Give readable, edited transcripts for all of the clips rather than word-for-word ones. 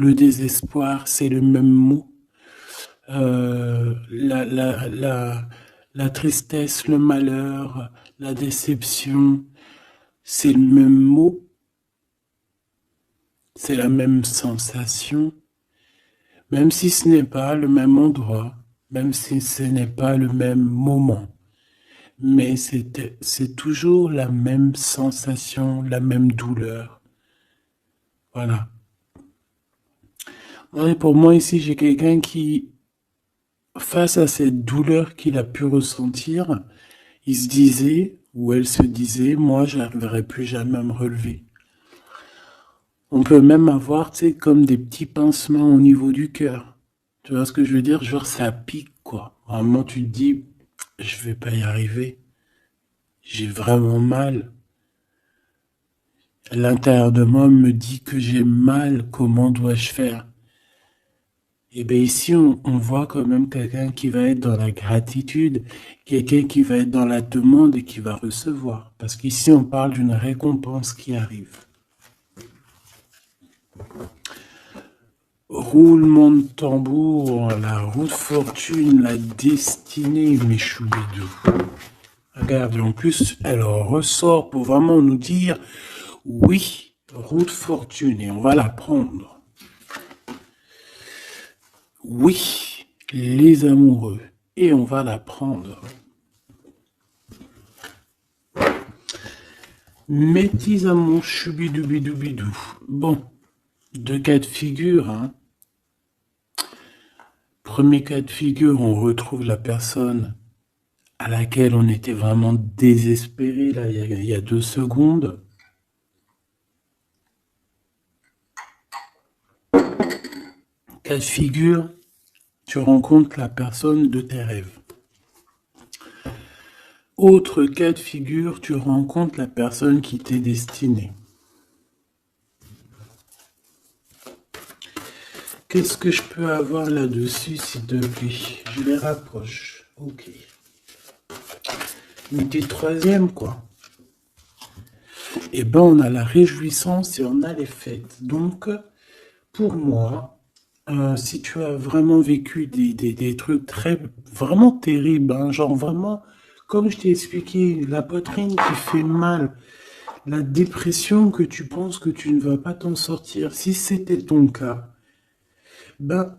le désespoir, c'est le même mot. La tristesse, le malheur, la déception, c'est le même mot, c'est la même sensation, même si ce n'est pas le même endroit, même si ce n'est pas le même moment. Mais c'est toujours la même sensation, la même douleur. Voilà. Ouais, pour moi, ici, j'ai quelqu'un qui, face à cette douleur qu'il a pu ressentir, il se disait, ou elle se disait, moi, j'arriverai plus jamais à me relever. On peut même avoir, tu sais, comme des petits pincements au niveau du cœur. Tu vois ce que je veux dire? Genre, ça pique, quoi. Vraiment, tu te dis, je vais pas y arriver. J'ai vraiment mal. L'intérieur de moi me dit que j'ai mal. Comment dois-je faire? Et bien ici, on voit quand même quelqu'un qui va être dans la gratitude, quelqu'un qui va être dans la demande et qui va recevoir. Parce qu'ici, on parle d'une récompense qui arrive. Roulement de tambour, la roue de fortune, la destinée, mes choubidous. Regarde, en plus, elle ressort pour vraiment nous dire, oui, roue de fortune, et on va la prendre. Oui, les amoureux, et on va la prendre. Mes petits amours, choubidoubidou. Bon, deux cas de figure, hein. Premier cas de figure, on retrouve la personne à laquelle on était vraiment désespéré, là, il y a 2 secondes. Cas de figure, tu rencontres la personne de tes rêves. Autre cas de figure, tu rencontres la personne qui t'est destinée. Qu'est-ce que je peux avoir là-dessus, s'il te plaît? Je les rapproche. Ok. Une petite troisième, quoi. Eh ben, on a la réjouissance et on a les fêtes. Donc, pour moi, si tu as vraiment vécu des trucs vraiment terribles, hein, genre vraiment, comme je t'ai expliqué, la poitrine qui fait mal, la dépression que tu penses que tu ne vas pas t'en sortir, si c'était ton cas, ben,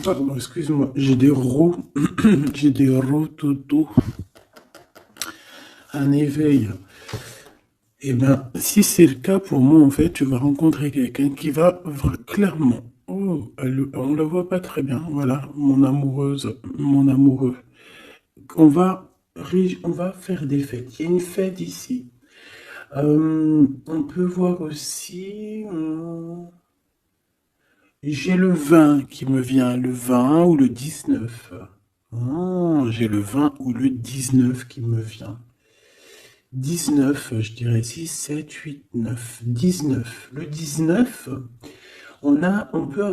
pardon, excuse-moi, j'ai des j'ai des rototos, un éveil. Eh bien, si c'est le cas pour moi, en fait, tu vas rencontrer quelqu'un qui va clairement. Oh, on la voit pas très bien. Voilà, mon amoureuse, mon amoureux. On va faire des fêtes. Il y a une fête ici. On peut voir aussi. J'ai le 20 qui me vient, le 20 ou le 19. Oh, j'ai le 20 ou le 19 qui me vient. 19, je dirais 6, 7, 8, 9, 19. Le 19, on peut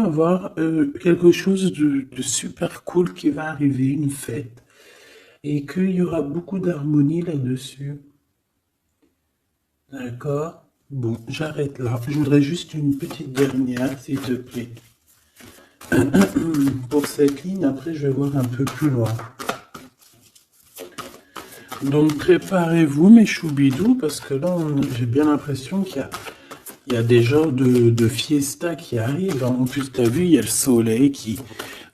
avoir quelque chose de super cool qui va arriver, une fête, et qu'il y aura beaucoup d'harmonie là-dessus. D'accord? Bon, j'arrête là. Je voudrais juste une petite dernière, s'il te plaît. Pour cette ligne, après, je vais voir un peu plus loin. Donc préparez-vous mes choubidous parce que là j'ai bien l'impression qu'il y a des genres de fiesta qui arrivent. En plus t'as vu il y a le soleil qui...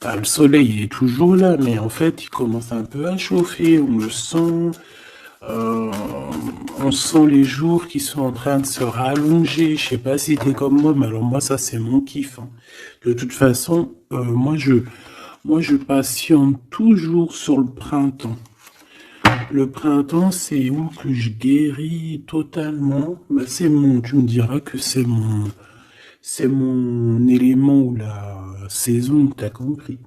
Enfin, le soleil il est toujours là mais en fait il commence un peu à chauffer, on le sent. On sent les jours qui sont en train de se rallonger. Je sais pas si t'es comme moi mais alors moi ça c'est mon kiff, hein. De toute façon moi je patiente toujours sur le printemps. Le printemps, c'est où que je guéris totalement. Bah, tu me diras que c'est mon élément ou la saison, t'as compris.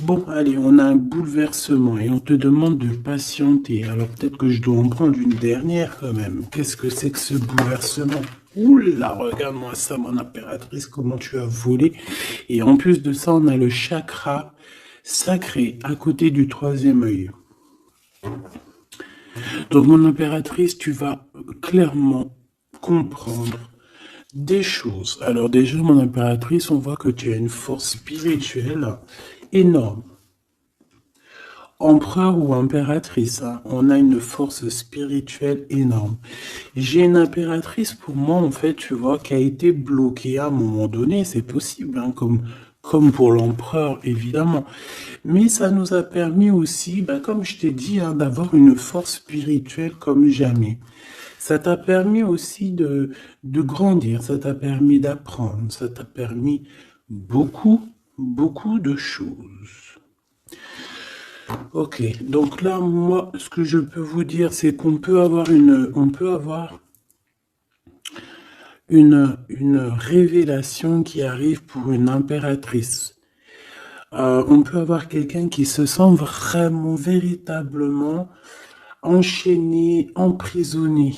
Bon, allez, on a un bouleversement et on te demande de patienter. Alors peut-être que je dois en prendre une dernière quand même. Qu'est-ce que c'est que ce bouleversement? Oula, regarde-moi ça, mon impératrice, comment tu as volé. Et en plus de ça, on a le chakra sacré à côté du troisième œil. Donc, mon impératrice, tu vas clairement comprendre des choses. Alors déjà, mon impératrice, on voit que tu as une force spirituelle énorme. Empereur ou impératrice, hein, on a une force spirituelle énorme. J'ai une impératrice pour moi, en fait, tu vois, qui a été bloquée à un moment donné, c'est possible, hein, comme pour l'empereur, évidemment. Mais ça nous a permis aussi, bah, comme je t'ai dit, hein, d'avoir une force spirituelle comme jamais. Ça t'a permis aussi de grandir, ça t'a permis d'apprendre, ça t'a permis beaucoup, beaucoup de choses. Ok, donc là, moi, ce que je peux vous dire, c'est qu'on peut avoir une révélation qui arrive pour une impératrice. On peut avoir quelqu'un qui se sent vraiment, véritablement enchaîné, emprisonné.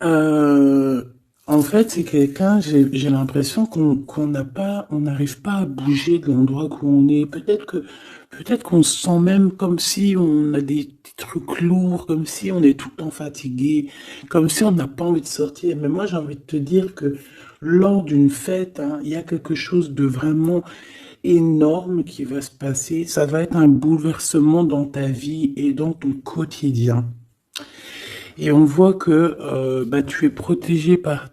Euh, En fait, c'est quelqu'un, j'ai l'impression qu'on n'a pas, on n'arrive pas à bouger de l'endroit où on est. Peut-être qu'on se sent même comme si on a des trucs lourds, comme si on est tout le temps fatigué, comme si on n'a pas envie de sortir. Mais moi, j'ai envie de te dire que lors d'une fête, hein, il y a quelque chose de vraiment énorme qui va se passer. Ça va être un bouleversement dans ta vie et dans ton quotidien. Et on voit que bah, tu es protégé par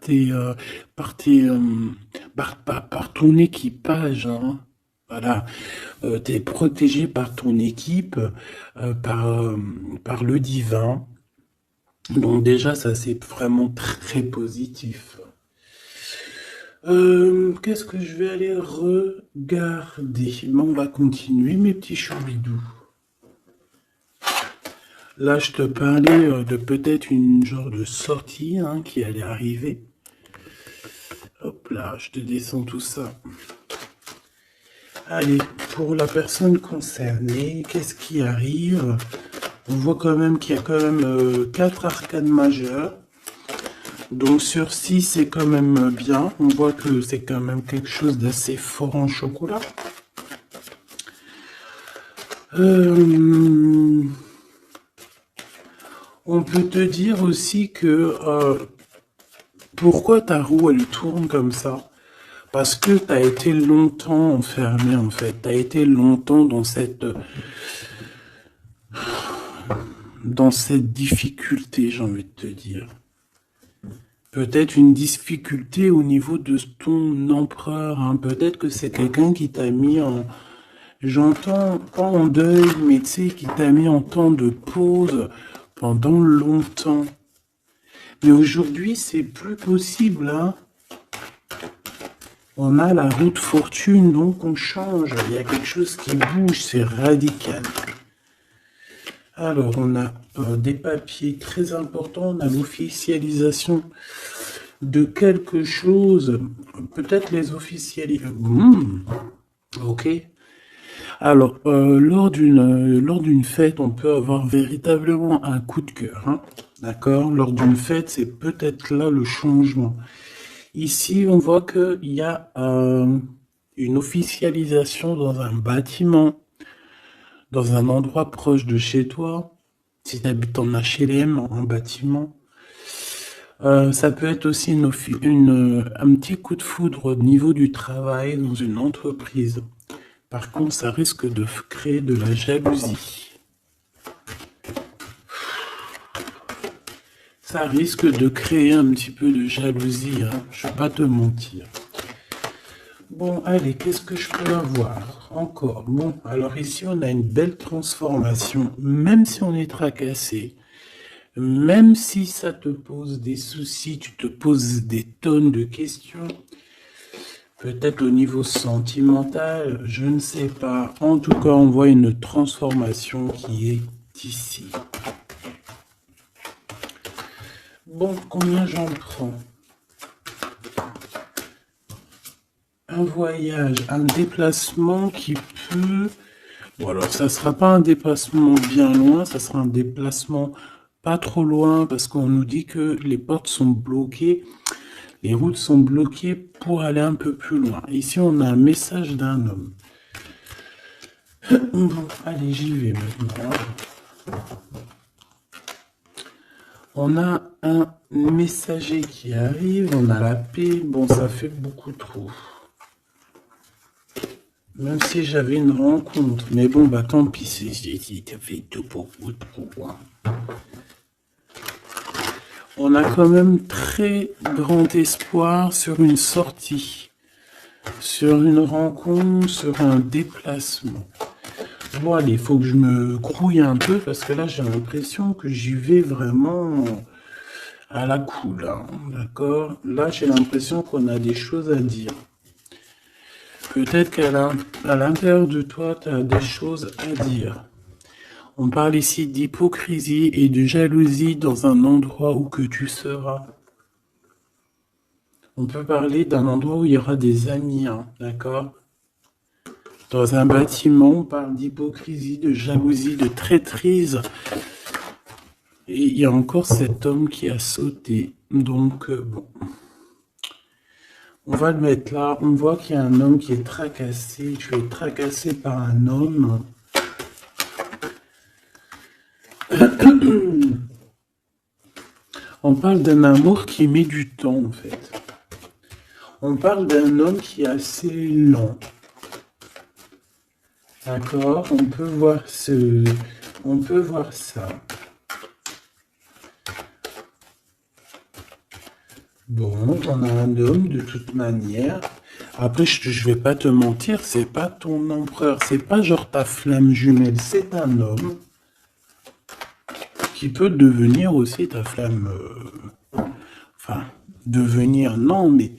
par ton équipage, hein. Voilà, tu es protégé par ton équipe, par le divin. Donc déjà, ça c'est vraiment très positif. Qu'est-ce que je vais aller regarder? Bon, on va continuer, mes petits choubidous. Là, je te parlais de peut-être une genre de sortie hein, qui allait arriver. Hop là, je te descends tout ça. Allez, pour la personne concernée, qu'est-ce qui arrive? On voit quand même qu'il y a quand même 4 arcanes majeures. Donc sur 6, c'est quand même bien. On voit que c'est quand même quelque chose d'assez fort en chocolat. On peut te dire aussi que pourquoi ta roue elle tourne comme ça? Parce que tu as été longtemps enfermé en fait. Tu as été longtemps dans cette difficulté, j'ai envie de te dire. Peut-être une difficulté au niveau de ton empereur. Hein. Peut-être que c'est quelqu'un qui t'a mis en... J'entends pas en deuil, mais tu sais, qui t'a mis en temps de pause pendant longtemps. Mais aujourd'hui, c'est plus possible, hein. On a la roue de fortune, donc on change. Il y a quelque chose qui bouge, c'est radical. Alors, on a des papiers très importants. On a l'officialisation de quelque chose. Peut-être les officialiser. Ok. Alors, lors d'une fête, on peut avoir véritablement un coup de cœur. Hein. D'accord? Lors d'une fête, c'est peut-être là le changement. Ici, on voit qu'il y a une officialisation dans un bâtiment, dans un endroit proche de chez toi. Si tu habites en HLM, en bâtiment. Ça peut être aussi un petit coup de foudre au niveau du travail dans une entreprise. Par contre, ça risque de créer de la jalousie. Ça risque de créer un petit peu de jalousie, hein. Je ne vais pas te mentir. Bon, allez, qu'est-ce que je peux avoir encore? Bon, alors ici, on a une belle transformation, même si on est tracassé, même si ça te pose des soucis, tu te poses des tonnes de questions, peut-être au niveau sentimental, je ne sais pas. En tout cas, on voit une transformation qui est ici. Bon, combien j'en prends? Un voyage, un déplacement qui peut... Bon, alors ça sera pas un déplacement bien loin, ça sera un déplacement pas trop loin parce qu'on nous dit que les portes sont bloquées, les routes sont bloquées pour aller un peu plus loin. Ici, on a un message d'un homme. Bon, allez, j'y vais maintenant. On a un messager qui arrive, on a la paix. Bon, ça fait beaucoup trop. Même si j'avais une rencontre. Mais bon, bah tant pis, ça fait tout beaucoup trop. On a quand même très grand espoir sur une sortie, sur une rencontre, sur un déplacement. Bon, allez, il faut que je me grouille un peu parce que là, j'ai l'impression que j'y vais vraiment à la cool, hein, d'accord? Là, j'ai l'impression qu'on a des choses à dire. Peut-être qu'à l'intérieur de toi, tu as des choses à dire. On parle ici d'hypocrisie et de jalousie dans un endroit où que tu seras. On peut parler d'un endroit où il y aura des amis, hein, d'accord? Dans un bâtiment, on parle d'hypocrisie, de jalousie, de traîtrise. Et il y a encore cet homme qui a sauté. Donc, bon. On va le mettre là. On voit qu'il y a un homme qui est tracassé. Tu es tracassé par un homme. On parle d'un amour qui met du temps, en fait. On parle d'un homme qui est assez lent. D'accord? On peut voir ça. Bon, on a un homme de toute manière. Après, je vais pas te mentir, c'est pas ton empereur, c'est pas genre ta flamme jumelle, c'est un homme qui peut devenir aussi ta flamme. Enfin, devenir, non, mais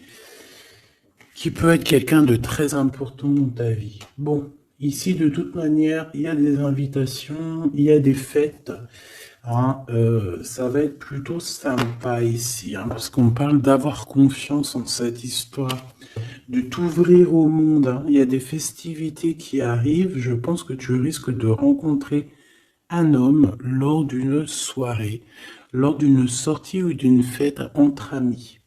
qui peut être quelqu'un de très important dans ta vie. Bon, ici, de toute manière, il y a des invitations, il y a des fêtes. Hein, ça va être plutôt sympa ici, hein, parce qu'on parle d'avoir confiance en cette histoire, de t'ouvrir au monde. Hein. Il y a des festivités qui arrivent. Je pense que tu risques de rencontrer un homme lors d'une soirée, lors d'une sortie ou d'une fête entre amis.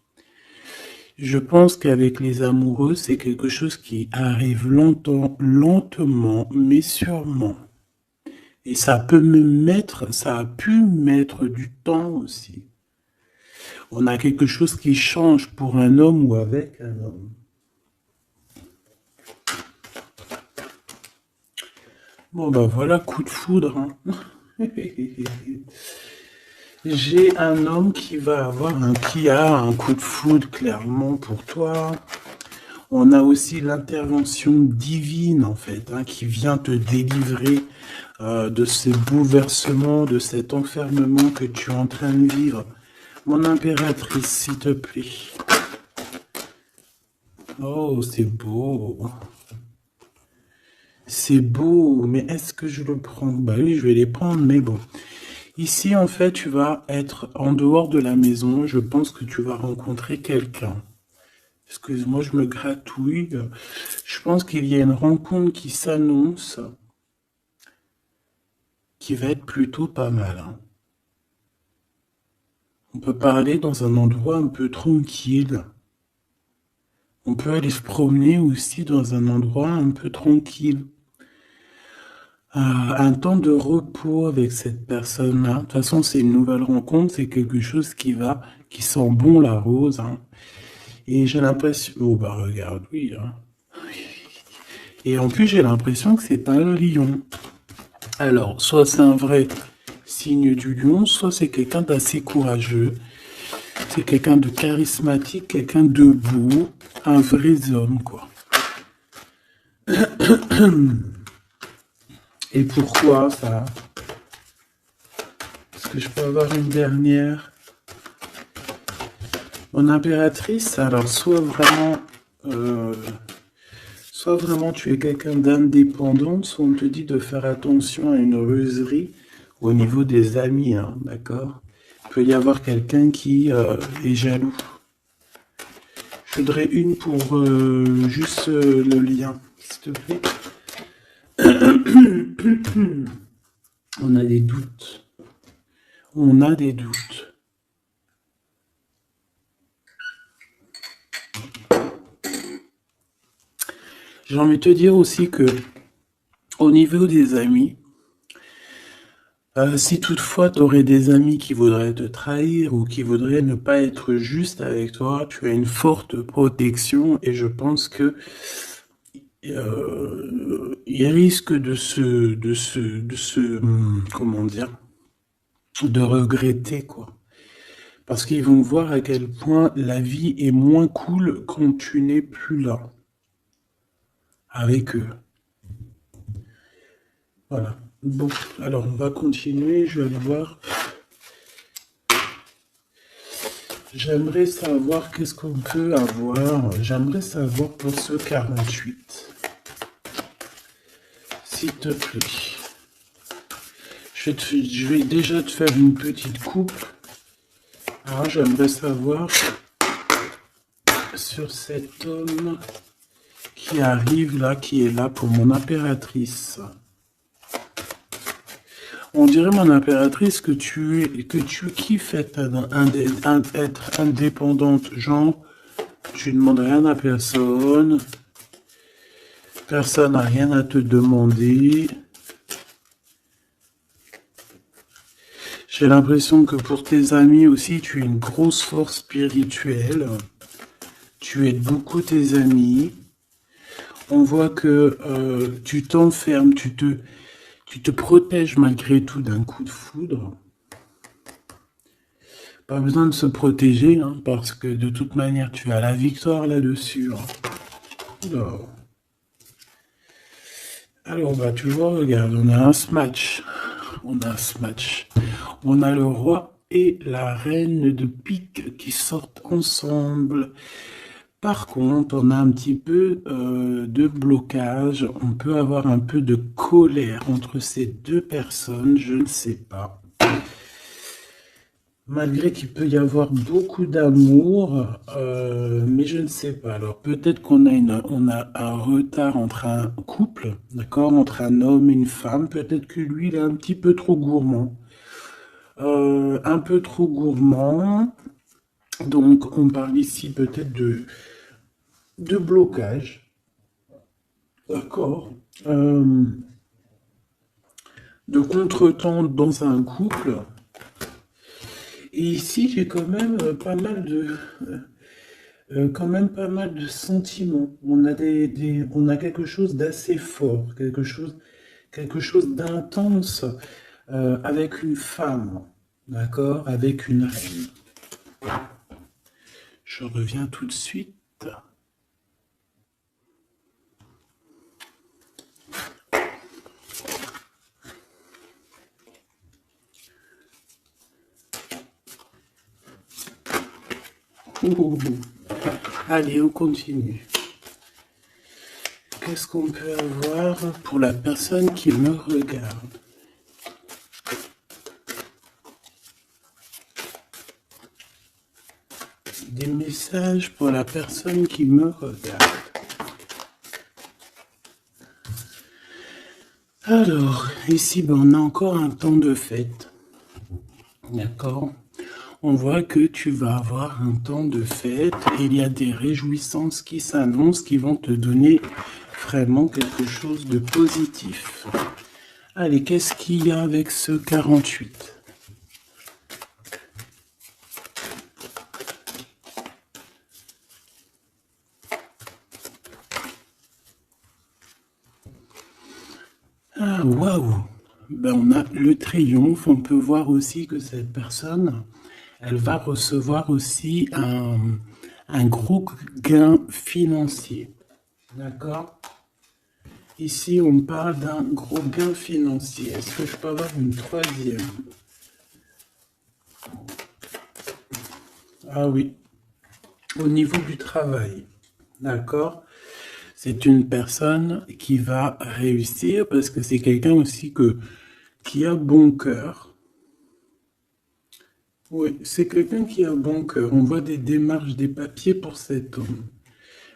Je pense qu'avec les amoureux, c'est quelque chose qui arrive lentement, mais sûrement. Et ça ça a pu mettre du temps aussi. On a quelque chose qui change pour un homme ou avec un homme. Bon, bah voilà, coup de foudre. Hein. J'ai un homme qui a un coup de foudre clairement pour toi. On a aussi l'intervention divine, en fait, hein, qui vient te délivrer de ces bouleversements, de cet enfermement que tu es en train de vivre. Mon impératrice, s'il te plaît. Oh, c'est beau. C'est beau, mais est-ce que je le prends? Bah oui, je vais les prendre, mais bon. Ici, en fait, tu vas être en dehors de la maison. Je pense que tu vas rencontrer quelqu'un. Excuse-moi, je me gratouille. Je pense qu'il y a une rencontre qui s'annonce, qui va être plutôt pas mal. Hein. On peut parler dans un endroit un peu tranquille. On peut aller se promener aussi dans un endroit un peu tranquille. Un temps de repos avec cette personne-là. De toute façon, c'est une nouvelle rencontre, c'est quelque chose qui sent bon la rose. Hein. Et j'ai l'impression... Oh bah regarde, oui. Hein. Et en plus, j'ai l'impression que c'est un lion. Alors, soit c'est un vrai signe du lion, soit c'est quelqu'un d'assez courageux. C'est quelqu'un de charismatique, quelqu'un de beau, un vrai homme, quoi. Et pourquoi ça? Est-ce que je peux avoir une dernière? Mon impératrice, alors soit vraiment tu es quelqu'un d'indépendant, soit on te dit de faire attention à une ruserie au niveau des amis, hein, d'accord? Il peut y avoir quelqu'un qui est jaloux. Je voudrais une pour juste le lien, s'il te plaît. On a des doutes. On a des doutes. J'ai envie de te dire aussi que au niveau des amis, Si toutefois tu aurais des amis qui voudraient te trahir ou qui voudraient ne pas être juste avec toi, tu as une forte protection et je pense que il risque comment dire, de regretter, quoi. Parce qu'ils vont voir à quel point la vie est moins cool quand tu n'es plus là, avec eux. Voilà. Bon, alors on va continuer, je vais aller voir. J'aimerais savoir qu'est-ce qu'on peut avoir. J'aimerais savoir pour ce 48. S'il te plaît. Je vais déjà te faire une petite coupe. Alors j'aimerais savoir sur cet homme qui arrive là, qui est là pour mon impératrice. On dirait, mon impératrice, que tu kiffes être indépendante. Genre, tu ne demandes rien à personne. Personne n'a rien à te demander. J'ai l'impression que pour tes amis aussi, tu es une grosse force spirituelle. Tu aides beaucoup tes amis. On voit que tu t'enfermes, tu te protèges malgré tout d'un coup de foudre. Pas besoin de se protéger, hein, parce que de toute manière, tu as la victoire là-dessus. Hein. Alors, bah, tu vois, regarde, on a un smash. On a un smash. On a le roi et la reine de pique qui sortent ensemble. Par contre, on a un petit peu de blocage. On peut avoir un peu de colère entre ces deux personnes, je ne sais pas. Malgré qu'il peut y avoir beaucoup d'amour, mais je ne sais pas. Alors peut-être qu'on a un retard entre un couple, d'accord, entre un homme et une femme. Peut-être que lui, il est un petit peu trop gourmand. Un peu trop gourmand. Donc on parle ici peut-être de blocage. D'accord. De contretemps dans un couple. Et ici, j'ai quand même pas mal de sentiments. On a on a quelque chose d'assez fort, quelque chose d'intense avec une femme, d'accord, avec une reine. Je reviens tout de suite. Allez, on continue. Qu'est-ce qu'on peut avoir pour la personne qui me regarde? Des messages pour la personne qui me regarde. Alors, ici, ben, on a encore un temps de fête. D'accord? On voit que tu vas avoir un temps de fête et il y a des réjouissances qui s'annoncent qui vont te donner vraiment quelque chose de positif. Allez, qu'est-ce qu'il y a avec ce 48? Ah, waouh! Ben, on a le triomphe. On peut voir aussi que cette personne, elle va recevoir aussi un gros gain financier. D'accord? Ici, on parle d'un gros gain financier. Est-ce que je peux avoir une troisième? Ah oui, au niveau du travail. D'accord? C'est une personne qui va réussir parce que c'est quelqu'un aussi qui a bon cœur. Oui, c'est quelqu'un qui a bon cœur. On voit des démarches, des papiers pour cet homme.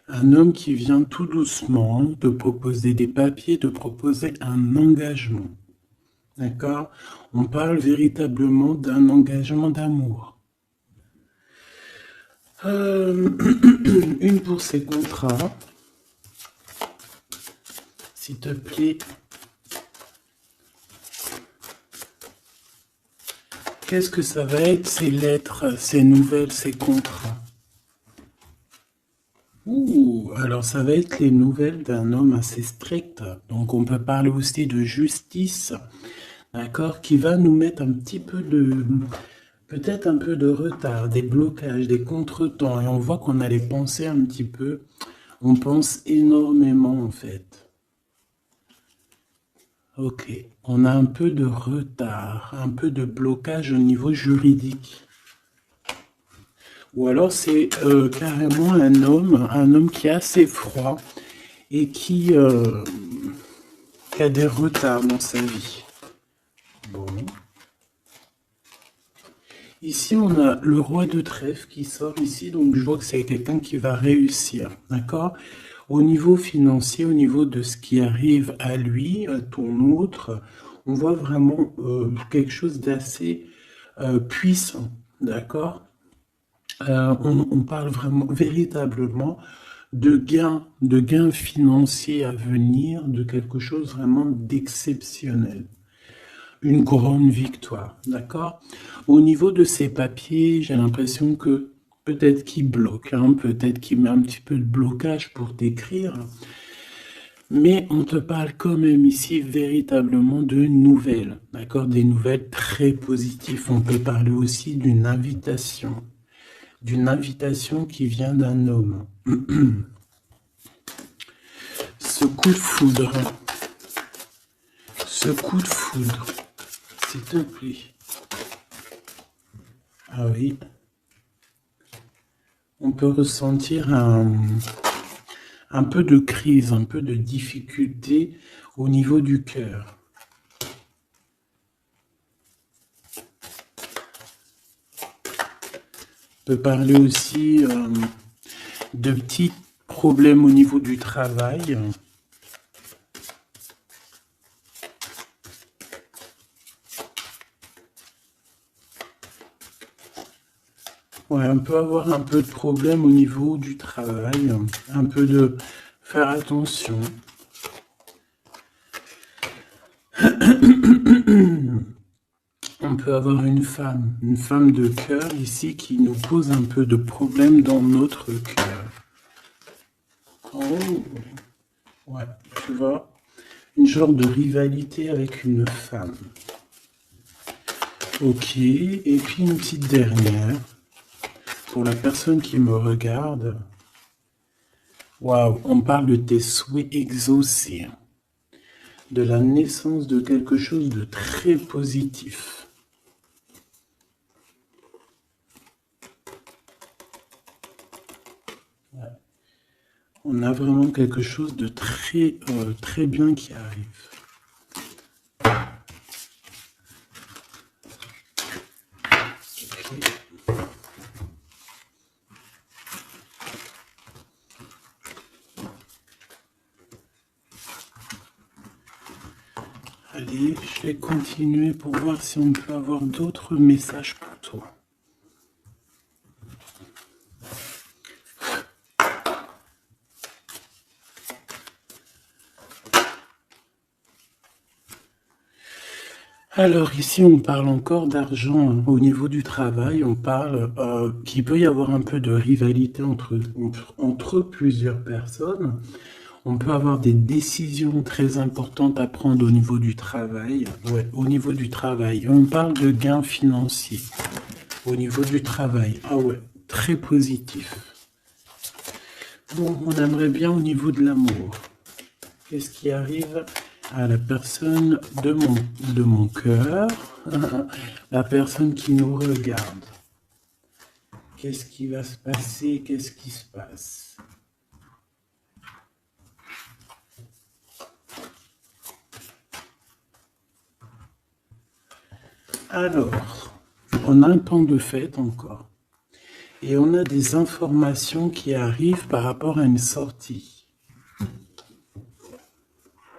Un homme qui vient tout doucement te proposer des papiers, te proposer un engagement. D'accord? On parle véritablement d'un engagement d'amour. Une pour ses contrats. S'il te plaît. Qu'est-ce que ça va être, ces lettres, ces nouvelles, ces contrats? Ouh, alors ça va être les nouvelles d'un homme assez strict. Donc on peut parler aussi de justice, d'accord, qui va nous mettre un petit peu de, peut-être un peu de retard, des blocages, des contretemps. Et on voit qu'on a les pensées un petit peu. On pense énormément en fait. Ok, on a un peu de retard, un peu de blocage au niveau juridique. Ou alors c'est carrément un homme qui est assez froid et qui a des retards dans sa vie. Bon. Ici, on a le roi de trèfle qui sort ici, donc je vois que c'est quelqu'un qui va réussir, d'accord? Au niveau financier, au niveau de ce qui arrive à lui, à ton autre, on voit vraiment quelque chose d'assez puissant, d'accord? On parle vraiment, véritablement de gains financiers à venir, de quelque chose vraiment d'exceptionnel. Une grande victoire, d'accord? Au niveau de ces papiers, j'ai l'impression que peut-être qu'il bloque, hein, peut-être qu'il met un petit peu de blocage pour t'écrire, mais on te parle quand même ici véritablement de nouvelles, d'accord? Des nouvelles très positives. On peut parler aussi d'une invitation qui vient d'un homme. Ce coup de foudre, ce coup de foudre, s'il te plaît. Ah oui. On peut ressentir un peu de crise, un peu de difficulté au niveau du cœur. On peut parler aussi de petits problèmes au niveau du travail. Ouais, on peut avoir un peu de problème au niveau du travail, un peu de faire attention. On peut avoir une femme de cœur ici qui nous pose un peu de problème dans notre cœur. Oh, ouais, tu vois, une genre de rivalité avec une femme. Ok, et puis une petite dernière. Pour la personne qui me regarde, waouh, on parle de tes souhaits exaucés, de la naissance de quelque chose de très positif. Ouais. On a vraiment quelque chose de très, très bien qui arrive. Allez, je vais continuer pour voir si on peut avoir d'autres messages pour toi. Alors ici, on parle encore d'argent hein. Au niveau du travail. On parle qu'il peut y avoir un peu de rivalité entre plusieurs personnes. On peut avoir des décisions très importantes à prendre au niveau du travail. Ouais, au niveau du travail. On parle de gains financiers. Au niveau du travail. Ah ouais, très positif. Bon, on aimerait bien au niveau de l'amour. Qu'est-ce qui arrive à la personne de mon cœur, la personne qui nous regarde? Qu'est-ce qui va se passer? Qu'est-ce qui se passe? Alors, on a un temps de fête encore. Et on a des informations qui arrivent par rapport à une sortie. On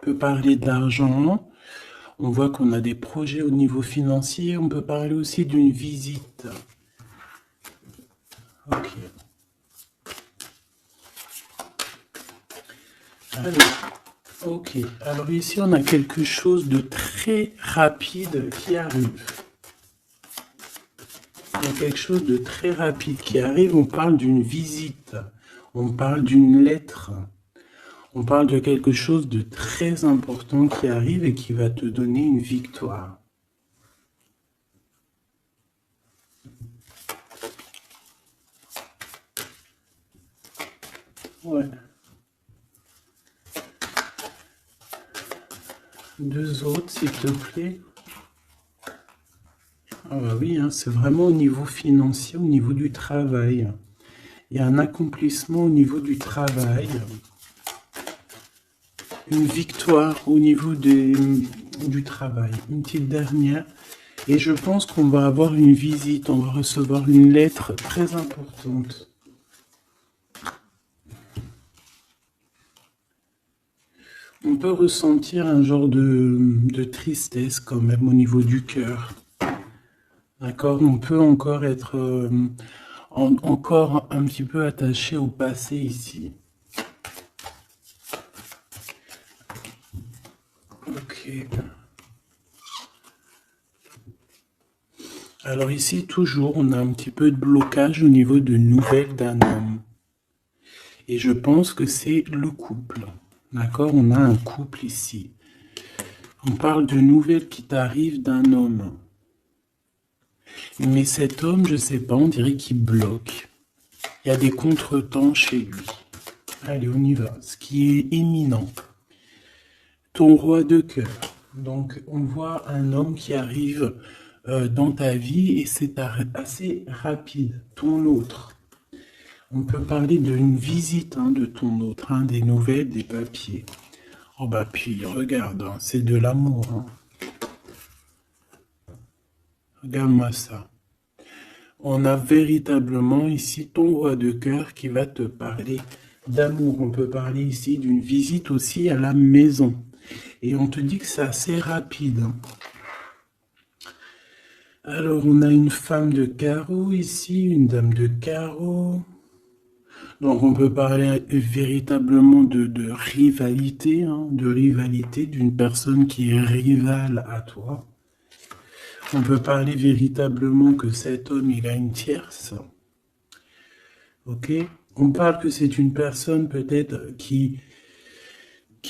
peut parler d'argent. On voit qu'on a des projets au niveau financier. On peut parler aussi d'une visite. Ok. Alors ici on a quelque chose de très rapide qui arrive. quelque chose de très rapide qui arrive. On parle d'une visite, on parle d'une lettre, on parle de quelque chose de très important qui arrive et qui va te donner une victoire. Ouais. Deux autres, s'il te plaît. Ah bah oui, hein, c'est vraiment au niveau financier, au niveau du travail. Il y a un accomplissement au niveau du travail. Une victoire au niveau du travail. Une petite dernière. Et je pense qu'on va avoir une visite, on va recevoir une lettre très importante. On peut ressentir un genre de tristesse quand même au niveau du cœur. D'accord? On peut encore être encore un petit peu attaché au passé ici. Ok. Alors ici, toujours, on a un petit peu de blocage au niveau de nouvelles d'un homme. Et je pense que c'est le couple. D'accord? On a un couple ici. On parle de nouvelles qui t'arrivent d'un homme. Mais cet homme, je sais pas, on dirait qu'il bloque. Il y a des contretemps chez lui. Allez, on y va. Ce qui est éminent. Ton roi de cœur. Donc, on voit un homme qui arrive dans ta vie et c'est assez rapide. Ton autre. On peut parler d'une visite de ton autre, des nouvelles, des papiers. Oh bah puis, regarde, c'est de l'amour. Regarde-moi ça. On a véritablement ici ton roi de cœur qui va te parler d'amour. On peut parler ici d'une visite aussi à la maison. Et on te dit que c'est assez rapide. Alors, on a une femme de carreau ici, une dame de carreau. Donc, on peut parler véritablement de rivalité, de rivalité d'une personne qui est rivale à toi. On peut parler véritablement que cet homme, il a une tierce. Ok? On parle que c'est une personne peut-être qui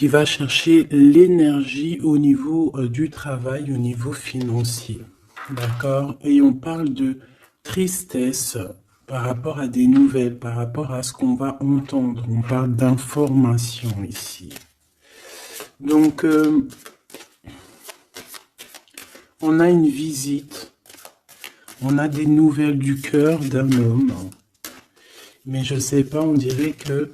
va chercher l'énergie au niveau du travail, au niveau financier. D'accord? Et on parle de tristesse par rapport à des nouvelles, par rapport à ce qu'on va entendre. On parle d'information ici. Donc, on a une visite. On a des nouvelles du cœur d'un homme. Mais je sais pas, on dirait que...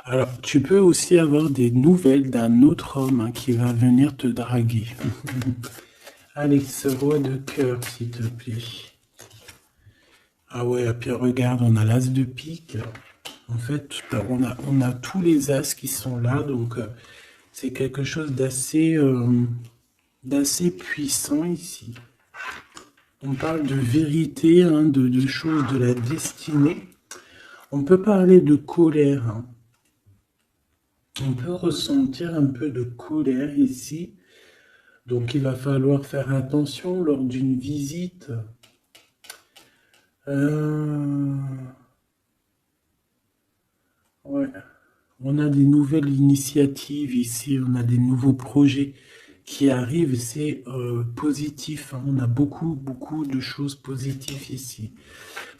Alors, tu peux aussi avoir des nouvelles d'un autre homme qui va venir te draguer. Allez, ce roi de cœur, s'il te plaît. Ah ouais, et puis regarde, on a l'as de pique. En fait, on a tous les as qui sont là, donc c'est quelque chose d'assez puissant ici. On parle de vérité, de choses de la destinée. On peut parler de colère. On peut ressentir un peu de colère ici. Donc il va falloir faire attention lors d'une visite. Ouais. On a des nouvelles initiatives ici, on a des nouveaux projets qui arrivent, c'est positif. On a beaucoup de choses positives ici.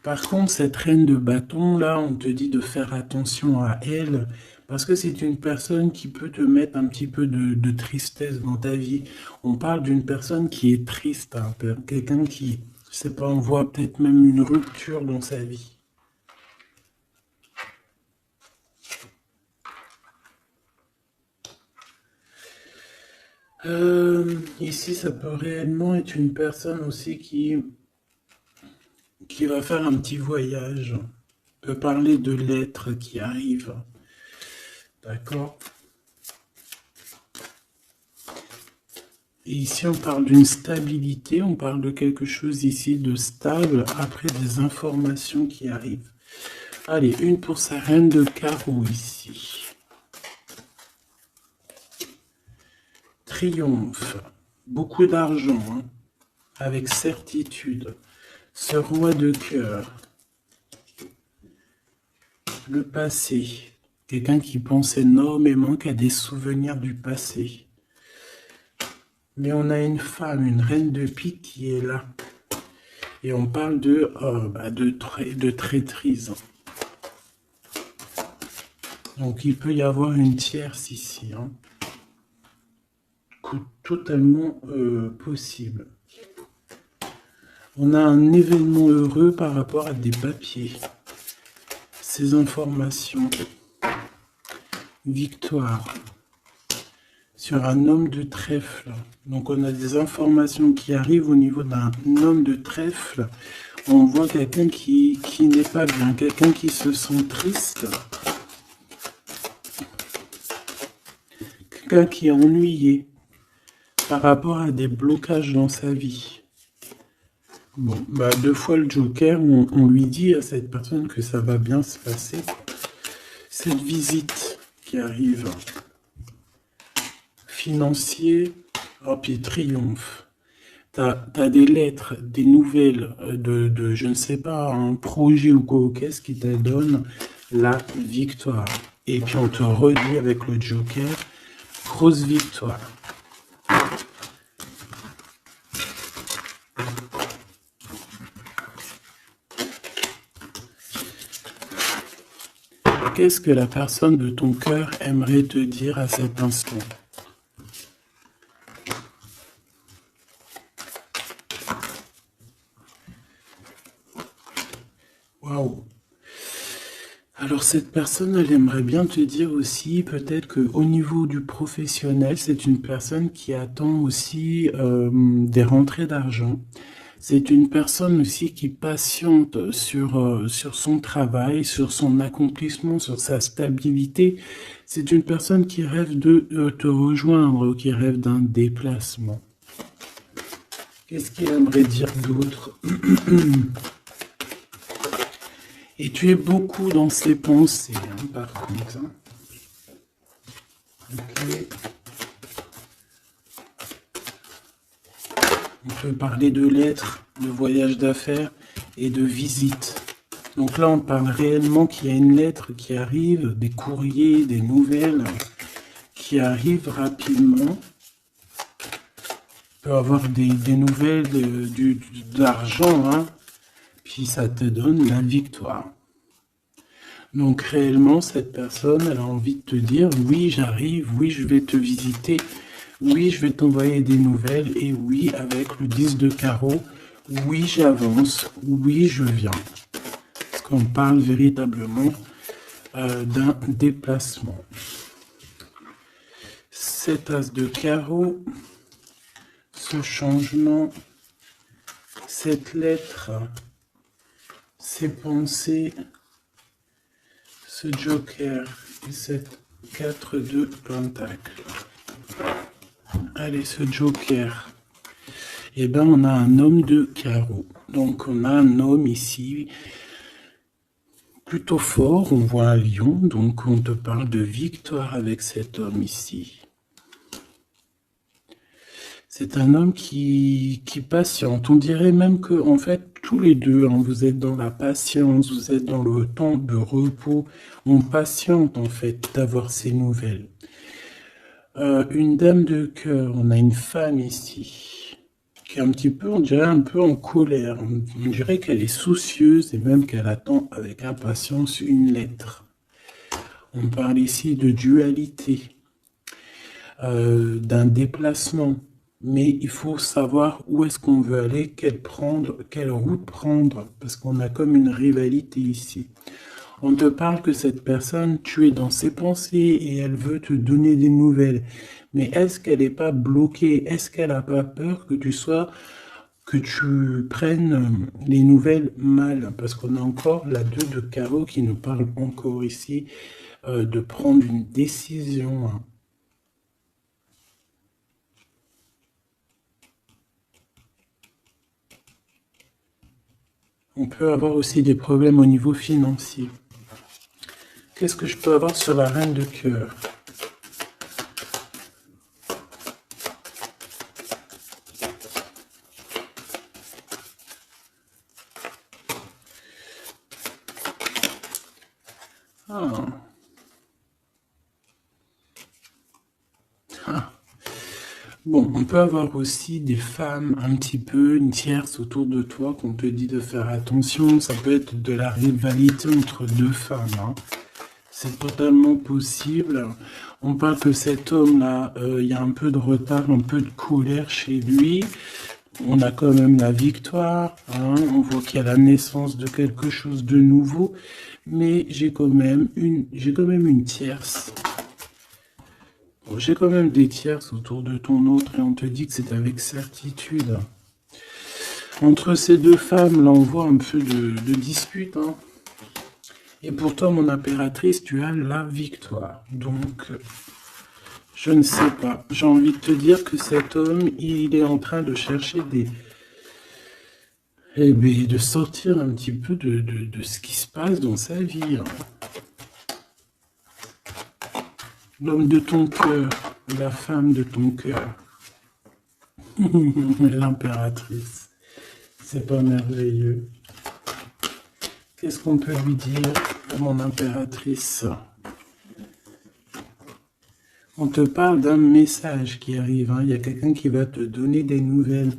Par contre, cette reine de bâton, là, on te dit de faire attention à elle, parce que c'est une personne qui peut te mettre un petit peu de tristesse dans ta vie. On parle d'une personne qui est triste, quelqu'un qui, je sais pas, on voit peut-être même une rupture dans sa vie. Ici, ça peut réellement être une personne aussi qui va faire un petit voyage. On peut parler de lettres qui arrivent. D'accord? Et ici, on parle d'une stabilité, on parle de quelque chose ici de stable après des informations qui arrivent. Allez, une pour sa reine de carreau ici. Triomphe. beaucoup d'argent, hein, avec certitude. Ce roi de cœur, le passé, quelqu'un qui pense énormément, qui a des souvenirs du passé. Mais on a une femme, une reine de pique qui est là. Et on parle de traîtrise. Donc il peut y avoir une tierce ici, hein. Totalement possible. On a un événement heureux par rapport à des papiers. Ces informations. Victoire. Sur un homme de trèfle. Donc on a des informations qui arrivent au niveau d'un homme de trèfle. On voit quelqu'un qui n'est pas bien, quelqu'un qui se sent triste. Quelqu'un qui est ennuyé par rapport à des blocages dans sa vie. Bon, bah 2 fois le Joker, on lui dit à cette personne que ça va bien se passer. Cette visite qui arrive, financier, oh puis triomphe. T'as des lettres, des nouvelles de je ne sais pas, un projet ou quoi, qu'est-ce qui te donne la victoire. Et puis on te redit avec le Joker, grosse victoire. Qu'est-ce que la personne de ton cœur aimerait te dire à cet instant? Waouh! Alors cette personne, elle aimerait bien te dire aussi, peut-être qu'au niveau du professionnel, c'est une personne qui attend aussi des rentrées d'argent. C'est une personne aussi qui patiente sur son travail, sur son accomplissement, sur sa stabilité. C'est une personne qui rêve de te rejoindre, qui rêve d'un déplacement. Qu'est-ce qu'il aimerait dire d'autre? Et tu es beaucoup dans ses pensées, hein, par contre. Hein. Okay. On peut parler de lettres, de voyage d'affaires et de visites. Donc là, on parle réellement qu'il y a une lettre qui arrive, des courriers, des nouvelles qui arrivent rapidement. On peut avoir des nouvelles, d'argent, hein, puis ça te donne la victoire. Donc réellement, cette personne, elle a envie de te dire, oui, j'arrive, oui, je vais te visiter, oui, je vais t'envoyer des nouvelles, et oui, avec le 10 de carreau, oui, j'avance, oui, je viens. Parce qu'on parle véritablement d'un déplacement. 7 as de carreau, ce changement, cette lettre, ces pensées, ce Joker et cette 4 de Pentacle. Allez, ce Joker. Eh bien, on a un homme de carreau. Donc, on a un homme ici plutôt fort. On voit un lion. Donc, on te parle de victoire avec cet homme ici. C'est un homme qui patiente. On dirait même que, en fait, tous les deux, hein, vous êtes dans la patience, vous êtes dans le temps de repos. On patiente, en fait, d'avoir ces nouvelles. Une dame de cœur, on a une femme ici, qui est un petit peu, on dirait un peu en colère. On dirait qu'elle est soucieuse et même qu'elle attend avec impatience une lettre. On parle ici de dualité, d'un déplacement. Mais il faut savoir où est-ce qu'on veut aller, quelle route prendre, parce qu'on a comme une rivalité ici. On te parle que cette personne, tu es dans ses pensées et elle veut te donner des nouvelles. Mais est-ce qu'elle n'est pas bloquée? Est-ce qu'elle n'a pas peur que tu prennes les nouvelles mal? Parce qu'on a encore la 2 de carreau qui nous parle encore ici de prendre une décision. On peut avoir aussi des problèmes au niveau financier. Qu'est-ce que je peux avoir sur la reine de cœur? Ah. Ah. Bon, on peut avoir aussi des femmes un petit peu, une tierce autour de toi qu'on te dit de faire attention. Ça peut être de la rivalité entre deux femmes, hein. C'est totalement possible. On parle que cet homme-là, il y a un peu de retard, un peu de colère chez lui. On a quand même la victoire, hein. On voit qu'il y a la naissance de quelque chose de nouveau. Mais j'ai quand même une tierce. Bon, j'ai quand même des tierces autour de ton autre et on te dit que c'est avec certitude. Entre ces deux femmes, là, on voit un peu de dispute, hein. Et pour toi, mon impératrice, tu as la victoire. Donc, je ne sais pas. J'ai envie de te dire que cet homme, il est en train de chercher des... Eh bien, de sortir un petit peu de ce qui se passe dans sa vie, hein. L'homme de ton cœur, la femme de ton cœur. L'impératrice. C'est pas merveilleux. Qu'est-ce qu'on peut lui dire à mon impératrice? On te parle d'un message qui arrive, hein. Il y a quelqu'un qui va te donner des nouvelles.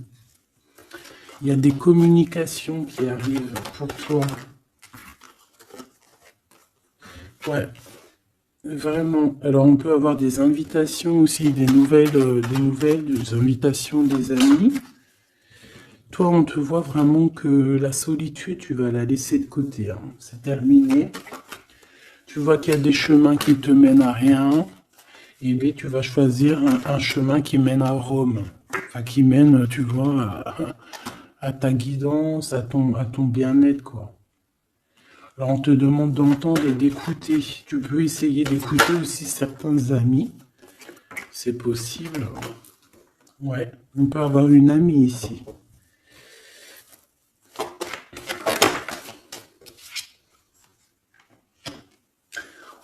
Il y a des communications qui arrivent pour toi. Ouais, vraiment. Alors on peut avoir des invitations aussi, des invitations des amis. Toi, on te voit vraiment que la solitude, tu vas la laisser de côté, hein. C'est terminé. Tu vois qu'il y a des chemins qui te mènent à rien. Et bien, tu vas choisir un chemin qui mène à Rome. Enfin, qui mène, tu vois, à ta guidance, à ton bien-être, quoi. Alors, on te demande d'entendre et d'écouter. Tu peux essayer d'écouter aussi certains amis. C'est possible. Ouais, on peut avoir une amie ici.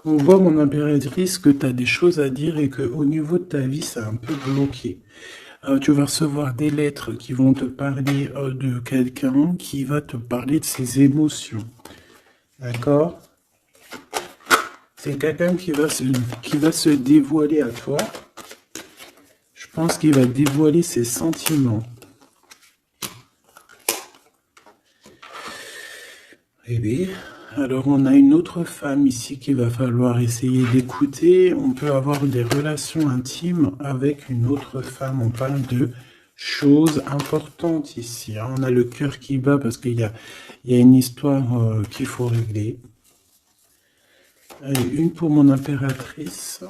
On voit, mon impératrice, que tu as des choses à dire et qu'au niveau de ta vie, c'est un peu bloqué. Tu vas recevoir des lettres qui vont te parler de quelqu'un qui va te parler de ses émotions. D'accord? C'est quelqu'un qui va se dévoiler à toi. Je pense qu'il va dévoiler ses sentiments. Eh bien, alors on a une autre femme ici qu'il va falloir essayer d'écouter. On peut avoir des relations intimes avec une autre femme. On parle de choses importantes ici, hein. On a le cœur qui bat parce qu'il y a une histoire qu'il faut régler. Allez, une pour mon impératrice,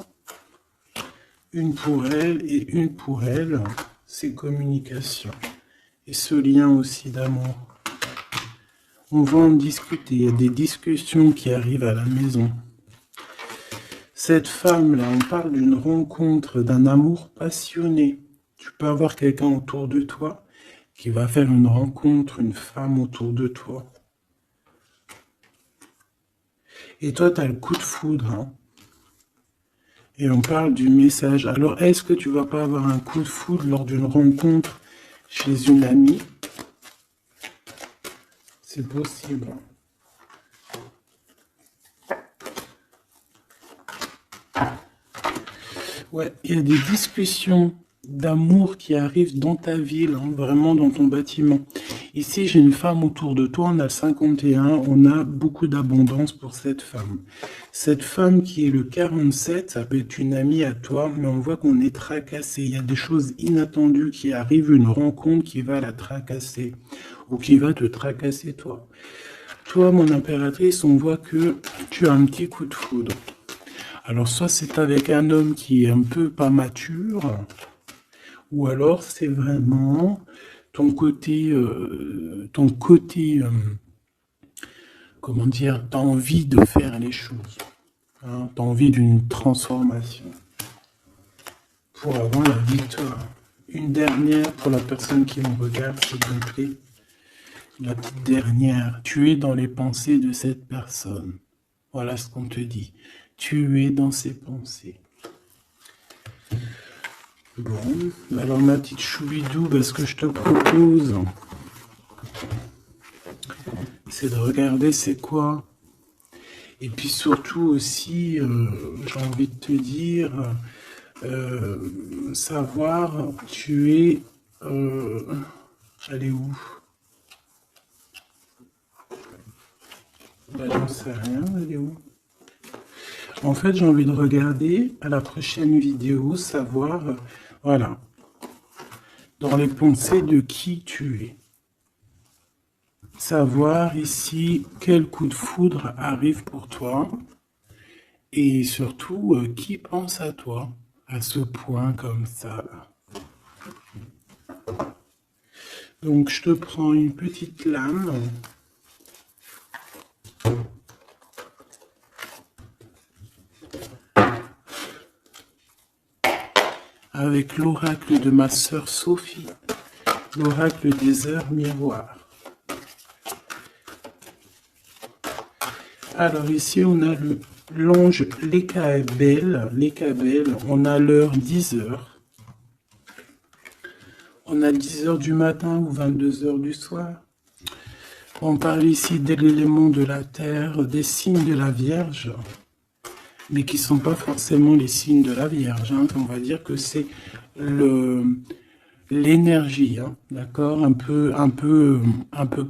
une pour elle et une pour elle. C'est communication. Et ce lien aussi d'amour. On va en discuter, il y a des discussions qui arrivent à la maison. Cette femme-là, on parle d'une rencontre, d'un amour passionné. Tu peux avoir quelqu'un autour de toi qui va faire une rencontre, une femme autour de toi. Et toi, tu as le coup de foudre, hein. Et on parle du message. Alors, est-ce que tu vas pas avoir un coup de foudre lors d'une rencontre chez une amie? C'est possible. Ouais, il y a des discussions d'amour qui arrivent dans ta ville, hein, vraiment dans ton bâtiment. Ici, j'ai une femme autour de toi, on a le 51, on a beaucoup d'abondance pour cette femme. Cette femme qui est le 47, ça peut être une amie à toi, mais on voit qu'on est tracassé. Il y a des choses inattendues qui arrivent, une rencontre qui va la tracasser, ou qui va te tracasser toi. Toi, mon impératrice, on voit que tu as un petit coup de foudre. Alors, soit c'est avec un homme qui est un peu pas mature, ou alors c'est vraiment ton côté, comment dire, t'as envie de faire les choses, hein, t'as envie d'une transformation pour avoir la victoire. Une dernière pour la personne qui me regarde, s'il te plaît. La petite dernière, tu es dans les pensées de cette personne. Voilà ce qu'on te dit. Tu es dans ses pensées. Bon, alors ma petite choubidou, ce que je te propose, c'est de regarder c'est quoi. Et puis surtout aussi, j'ai envie de te dire, savoir, tu es... elle est où? Bah, j'en sais rien, elle est où? En fait, j'ai envie de regarder à la prochaine vidéo, savoir, voilà, dans les pensées de qui tu es. Savoir ici quel coup de foudre arrive pour toi et surtout qui pense à toi à ce point comme ça. Donc je te prends une petite lame. Avec l'oracle de ma sœur Sophie, l'oracle des heures miroirs. Alors ici, on a l'ange Lékabel, on a l'heure 10 heures. On a 10 heures du matin ou 22 heures du soir. On parle ici de l'élément de la terre, des signes de la Vierge, mais qui ne sont pas forcément les signes de la Vierge. Hein. On va dire que c'est l'énergie, hein, d'accord, un peu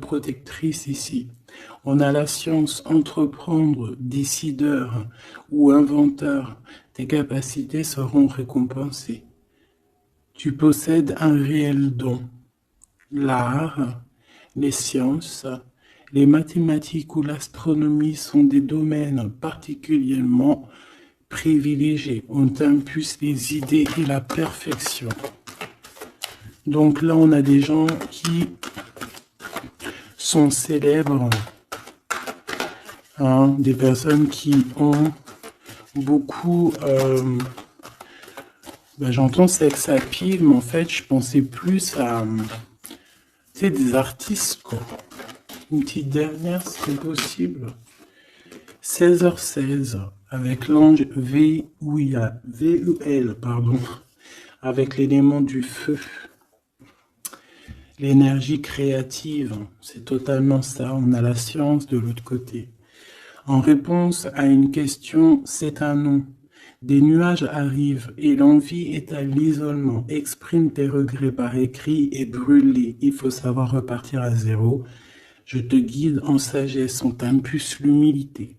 protectrice ici. On a la science, entreprendre, décideur ou inventeur, tes capacités seront récompensées. Tu possèdes un réel don. L'art, les sciences, les mathématiques ou l'astronomie sont des domaines particulièrement privilégiés. On t'impulse les idées et la perfection. Donc là, on a des gens qui sont célèbres, hein, des personnes qui ont beaucoup... j'entends sex appeal, mais en fait, je pensais plus à... c'est des artistes, quoi. Une petite dernière, si c'est possible. 16h16, avec l'ange VUL, pardon, avec l'élément du feu. L'énergie créative, c'est totalement ça. On a la science de l'autre côté. En réponse à une question, c'est un non. Des nuages arrivent et l'envie est à l'isolement. Exprime tes regrets par écrit et brûle-les. Il faut savoir repartir à zéro. Je te guide en sagesse, on t'impulse l'humilité.